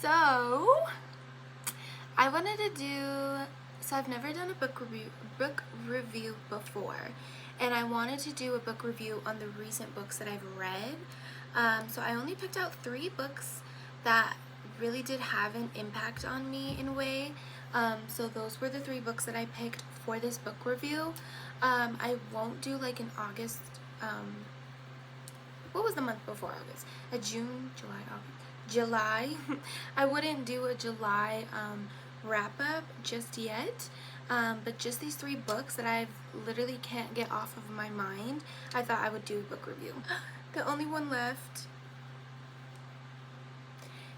So I wanted to so I've never done a book review before, and I wanted to do a book review on the recent books that I've read. So I only picked out 3 books that really did have an impact on me in a way. So those were the 3 books that I picked for this book review. I won't do like an August, what was the month before August? June, July, August. July. I wouldn't do a July wrap up just yet, but just these 3 books that I literally can't get off of my mind, I thought I would do a book review. The only one left.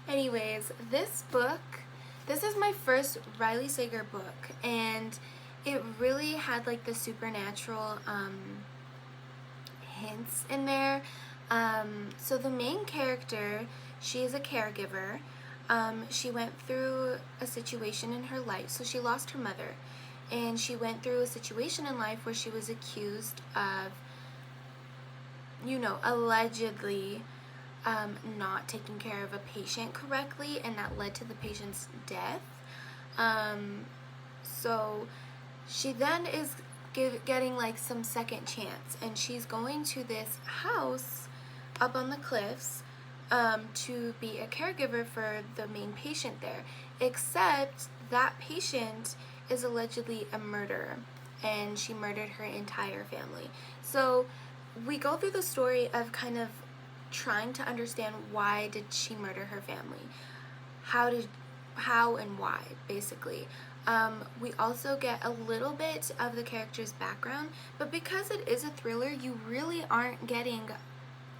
Anyways, this is my first Riley Sager book, and it really had like the supernatural hints in there. So the main character, she is a caregiver. She went through a situation in her life. So she lost her mother, and she went through a situation in life where she was accused of, allegedly not taking care of a patient correctly, and that led to the patient's death. So she then is getting like some second chance, and she's going to this house up on the cliffs to be a caregiver for the main patient there, except that patient is allegedly a murderer, and she murdered her entire family. So we go through the story of kind of trying to understand, why did she murder her family, how and why, basically. We also get a little bit of the character's background, but because it is a thriller, you really aren't getting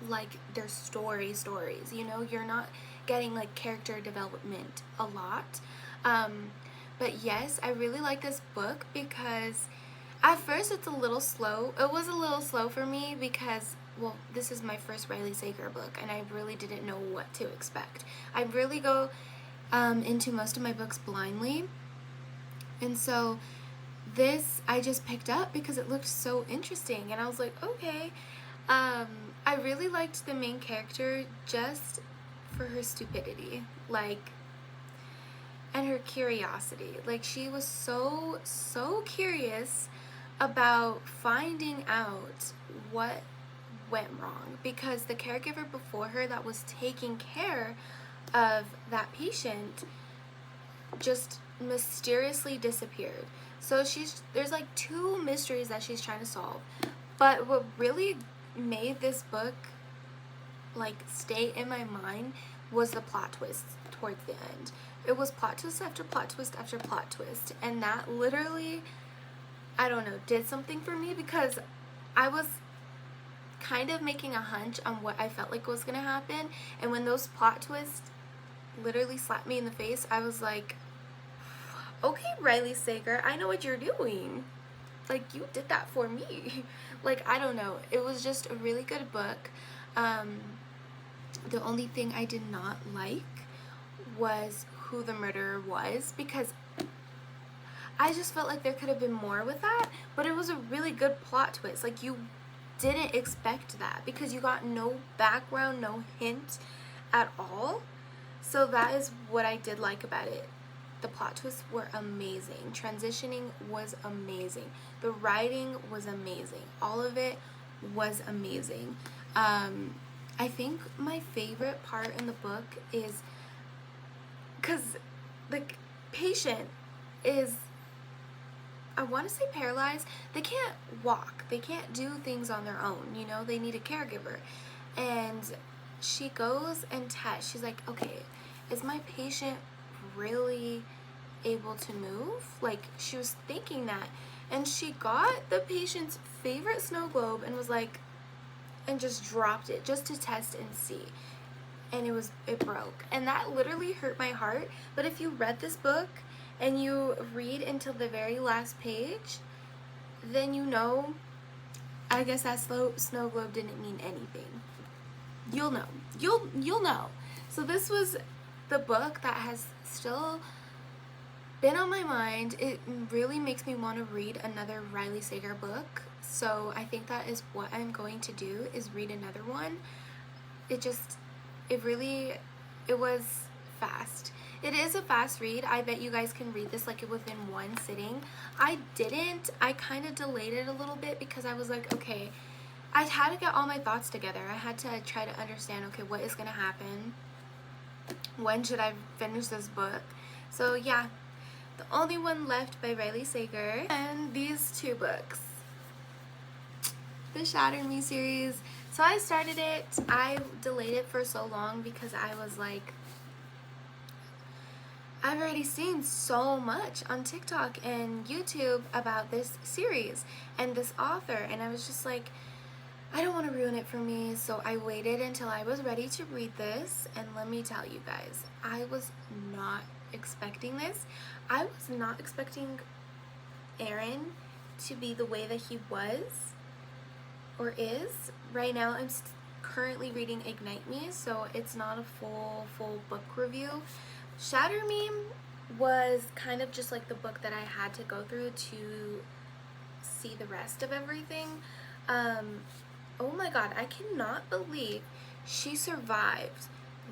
like their stories, you're not getting like character development a lot. But yes, I really like this book because at first it's a little slow. It was a little slow for me because, well, this is my first Riley Sager book, and I really didn't know what to expect. I really go into most of my books blindly, and so this I just picked up because it looked so interesting, and I was like, okay. I really liked the main character just for her stupidity, and her curiosity. Like, she was so curious about finding out what went wrong, because the caregiver before her that was taking care of that patient just mysteriously disappeared. So there's like 2 mysteries that she's trying to solve. But what really made this book like stay in my mind was the plot twist towards the end. It was plot twist after plot twist after plot twist, and that literally, I don't know, did something for me, because I was kind of making a hunch on what I felt like was gonna happen, and when those plot twists literally slapped me in the face, I was like, okay, Riley Sager, I know what you're doing. Like, you did that for me. Like, I don't know. It was just a really good book. The only thing I did not like was who the murderer was, because I just felt like there could have been more with that, but it was a really good plot twist. Like, you didn't expect that because you got no background, no hint at all. So that is what I did like about it. The plot twists were amazing. Transitioning was amazing. The writing was amazing. All of it was amazing. I think my favorite part in the book is because the patient is, I want to say paralyzed. They can't walk. They can't do things on their own. They need a caregiver. And she goes and tests. She's like, okay, is my patient really able to move? Like, she was thinking that, and she got the patient's favorite snow globe and was like, and just dropped it just to test and see, and it broke, and that literally hurt my heart. But if you read this book and you read until the very last page, then I guess that snow globe didn't mean anything. You'll know. So this was the book that has still been on my mind. It really makes me want to read another Riley Sager book. So I think that is what I'm going to do, is read another one. It was fast. It is a fast read. I bet you guys can read this like within one sitting. I didn't. I kind of delayed it a little bit because I was like, okay, I had to get all my thoughts together. I had to try to understand, okay, what is going to happen? When should I finish this book? So yeah, The Only One Left by Riley Sager. And these two books. The Shatter Me series. So I started it. I delayed it for so long because I was like, I've already seen so much on TikTok and YouTube about this series and this author, and I was just like, I don't want to ruin it for me, so I waited until I was ready to read this, and let me tell you guys, I was not expecting this. I was not expecting Aaron to be the way that he was or is. Right now I'm currently reading Ignite Me, so it's not a full book review. Shatter Me was kind of just like the book that I had to go through to see the rest of everything. Oh my god, I cannot believe she survived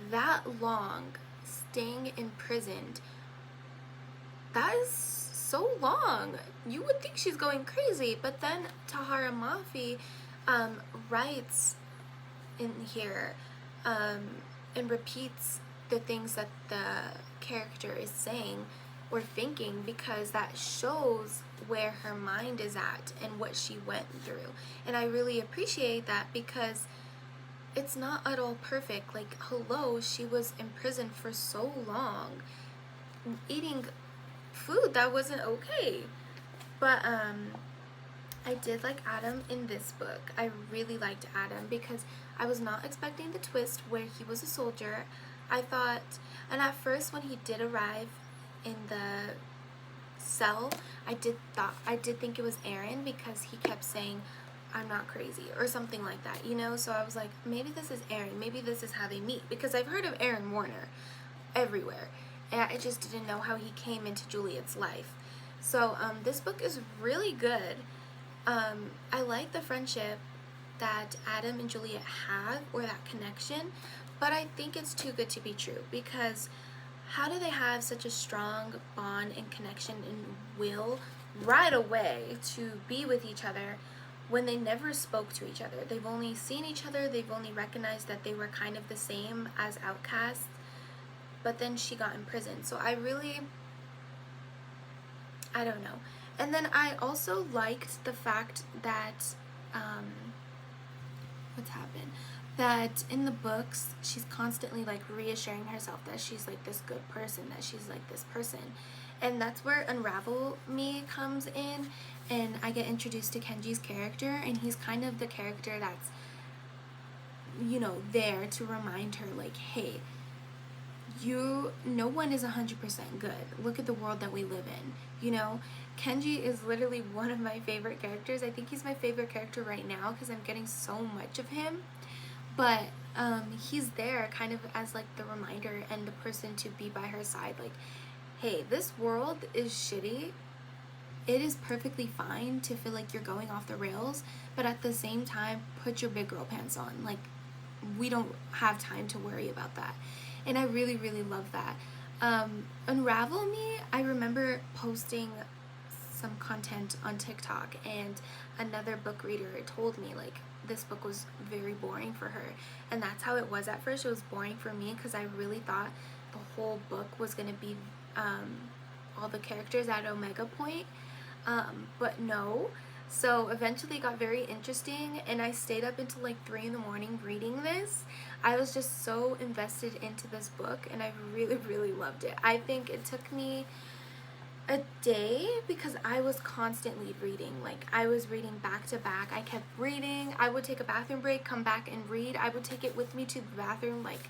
that long staying imprisoned. That is so long. You would think she's going crazy, but then Tahara Mafi writes in here and repeats the things that the character is saying or thinking, because that shows where her mind is at and what she went through. And I really appreciate that because it's not at all perfect. Like, hello, she was in prison for so long eating food that wasn't okay. But I did like Adam in this book. I really liked Adam because I was not expecting the twist where he was a soldier. I thought, and at first when he did arrive in the cell, I did think it was Aaron because he kept saying, I'm not crazy, or something like that, you know? So I was like, maybe this is Aaron, maybe this is how they meet, because I've heard of Aaron Warner everywhere, and I just didn't know how he came into Juliet's life. So this book is really good. I like the friendship that Adam and Juliet have, or that connection, but I think it's too good to be true, because how do they have such a strong bond and connection and will right away to be with each other when they never spoke to each other? They've only seen each other, they've only recognized that they were kind of the same as outcasts, but then she got imprisoned. So I don't know. And then I also liked the fact that, what's happened? That in the books, she's constantly like reassuring herself that she's like this good person, that she's like this person. And that's where Unravel Me comes in, and I get introduced to Kenji's character, and he's kind of the character that's, you know, there to remind her like, hey, no one is 100% good. Look at the world that we live in, you know? Kenji is literally one of my favorite characters. I think he's my favorite character right now because I'm getting so much of him. But he's there kind of as like the reminder and the person to be by her side. Like, hey, this world is shitty. It is perfectly fine to feel like you're going off the rails, but at the same time, put your big girl pants on. Like, we don't have time to worry about that. And I really, really love that. Unravel Me, I remember posting some content on TikTok, and another book reader told me like this book was very boring for her, and that's how it was at first. It was boring for me because I really thought the whole book was going to be all the characters at Omega Point, but no. So eventually it got very interesting, and I stayed up until like 3 in the morning reading this. I was just so invested into this book, and I really, really loved it. I think it took me a day because I was constantly reading. Like, I was reading back to back. I kept reading. I would take a bathroom break, come back and read. I would take it with me to the bathroom. Like,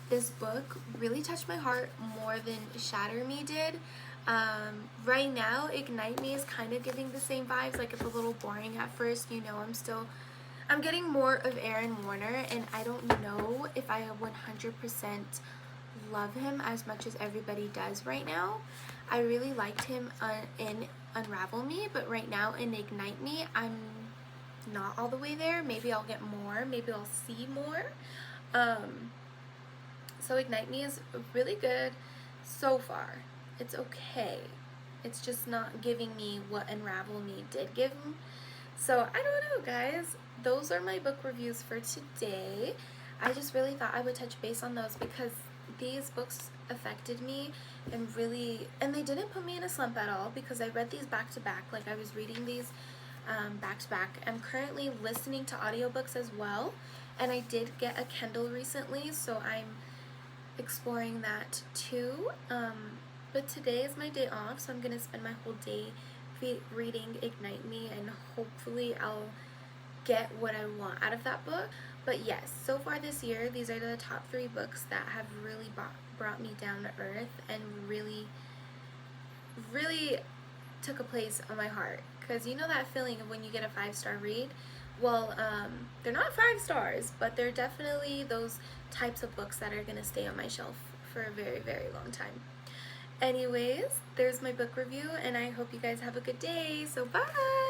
this book really touched my heart more than Shatter Me did. Right now, Ignite Me is kind of giving the same vibes. Like, it's a little boring at first, you know. I'm getting more of Aaron Warner, and I don't know if I 100% love him as much as everybody does right now. I really liked him in Unravel Me, but right now in Ignite Me, I'm not all the way there. Maybe I'll get more. Maybe I'll see more. So Ignite Me is really good so far. It's okay. It's just not giving me what Unravel Me did give me. So I don't know, guys. Those are my book reviews for today. I just really thought I would touch base on those because these books affected me and they didn't put me in a slump at all because I read these back to back. Like I was reading these back to back. I'm currently listening to audiobooks as well, and I did get a Kindle recently, so I'm exploring that too. But today is my day off, so I'm gonna spend my whole day reading Ignite Me, and hopefully I'll get what I want out of that book. But yes, so far this year, these are the top 3 books that have really brought me down to earth and really took a place on my heart. Because you know that feeling of when you get a 5-star read? Well, they're not 5 stars, but they're definitely those types of books that are going to stay on my shelf for a very, very long time. Anyways, there's my book review, and I hope you guys have a good day. So bye!